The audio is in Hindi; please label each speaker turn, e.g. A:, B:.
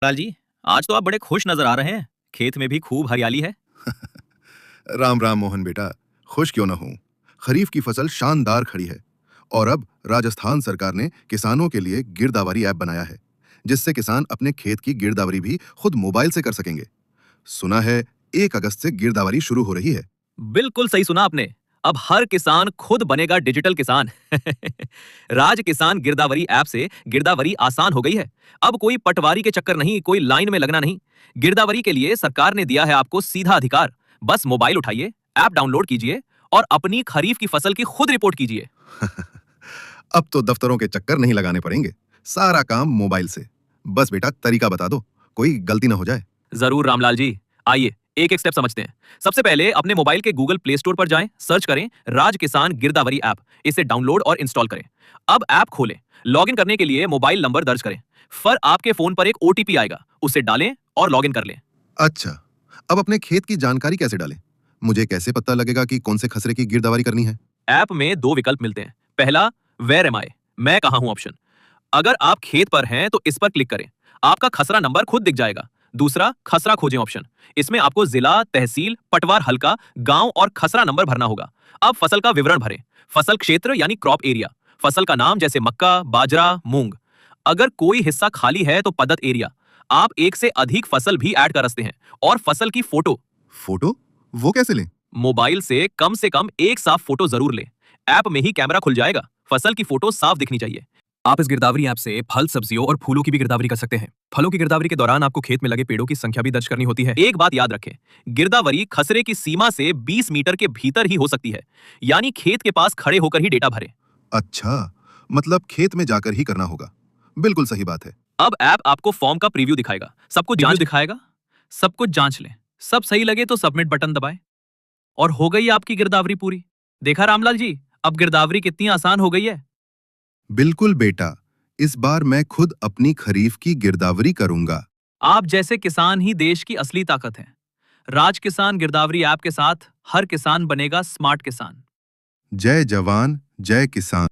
A: लाल जी, आज तो आप बड़े खुश नजर आ रहे हैं। खेत में भी खूब हरियाली है।
B: राम राम मोहन बेटा। खुश क्यों ना हूं। खरीफ की फसल शानदार खड़ी है। और अब राजस्थान सरकार ने किसानों के लिए गिरदावरी ऐप बनाया है, जिससे किसान अपने खेत की गिरदावरी भी खुद मोबाइल से कर सकेंगे। सुना है 1 अगस्त से गिरदावरी शुरू हो रही है।
A: बिल्कुल सही सुना आपने। अब हर किसान खुद बनेगा डिजिटल किसान। राज किसान गिरदावरी ऐप से गिरदावरी आसान हो गई है। अब कोई पटवारी के चक्कर नहीं, कोई लाइन में लगना नहीं। गिरदावरी के लिए सरकार ने दिया है आपको सीधा अधिकार। बस मोबाइल उठाइए, ऐप डाउनलोड कीजिए और अपनी खरीफ की फसल की खुद रिपोर्ट कीजिए।
B: अब तो दफ्तरों के चक्कर नहीं लगाने पड़ेंगे, सारा काम मोबाइल से। बस बेटा तरीका बता दो, कोई गलती ना हो जाए।
A: जरूर रामलाल जी, आइए एक एक स्टेप समझते हैं। सबसे पहले अपने मोबाइल के गूगल प्ले स्टोर पर जाएं, सर्च करें राज किसान गिरदावरी ऐप। इसे डाउनलोड और इंस्टॉल करें। अब ऐप खोलें। लॉगिन करने के लिए मोबाइल नंबर दर्ज करें। फिर आपके फोन पर एक ओटीपी आएगा, उसे डालें और लॉगिन कर लें।
B: अच्छा, अब अपने खेत की जानकारी कैसे डालें? मुझे कैसे पता लगेगा कि कौन से खसरे की गिरदावरी करनी है?
A: ऐप में दो विकल्प मिलते हैं। पहला, वेयर एम आई, मैं कहां हूं ऑप्शन। अगर आप खेत पर हैं तो इस पर क्लिक करें। आपका खसरा नंबर खुद दिख जाएगा। दूसरा, खसरा खोजें ऑप्शन। इसमें आपको जिला, तहसील, पटवार हल्का, गांव और खसरा नंबर भरना होगा। अब फसल का विवरण भरें। फसल क्षेत्र यानी क्रॉप एरिया, फसल का नाम जैसे मक्का, बाजरा, मूंग। अगर कोई हिस्सा खाली है तो पद्धत एरिया। आप एक से अधिक फसल भी ऐड कर सकते हैं। और फसल की फोटो।
B: फोटो? वो कैसे लें?
A: मोबाइल से कम एक साफ फोटो जरूर लें। ऐप में ही कैमरा खुल जाएगा। फसल की फोटो साफ दिखनी चाहिए। आप इस गिरदावरी ऐप से फल, सब्जियों और फूलों की भी गिरदावरी कर सकते हैं। फलों की गिरदावरी के दौरान आपको खेत में लगे पेड़ों की संख्या भी दर्ज करनी होती है। एक बात याद रखें, गिरदावरी खसरे की सीमा से 20 मीटर के भीतर ही हो सकती है। यानी खेत के पास खड़े होकर ही डेटा भरें।
B: अच्छा, मतलब खेत में जाकर ही करना होगा। बिल्कुल सही बात है।
A: अब ऐप आपको फॉर्म का प्रीव्यू दिखाएगा, सब कुछ जांच दिखाएगा। सब कुछ जांच लें। सब सही लगे तो सबमिट बटन दबाएं और हो गई आपकी गिरदावरी पूरी। देखा रामलाल जी, अब गिरदावरी कितनी आसान हो गई है।
B: बिल्कुल बेटा, इस बार मैं खुद अपनी खरीफ की गिरदावरी करूंगा।
A: आप जैसे किसान ही देश की असली ताकत हैं। राज किसान गिरदावरी ऐप के साथ हर किसान बनेगा स्मार्ट किसान।
B: जय जवान, जय किसान।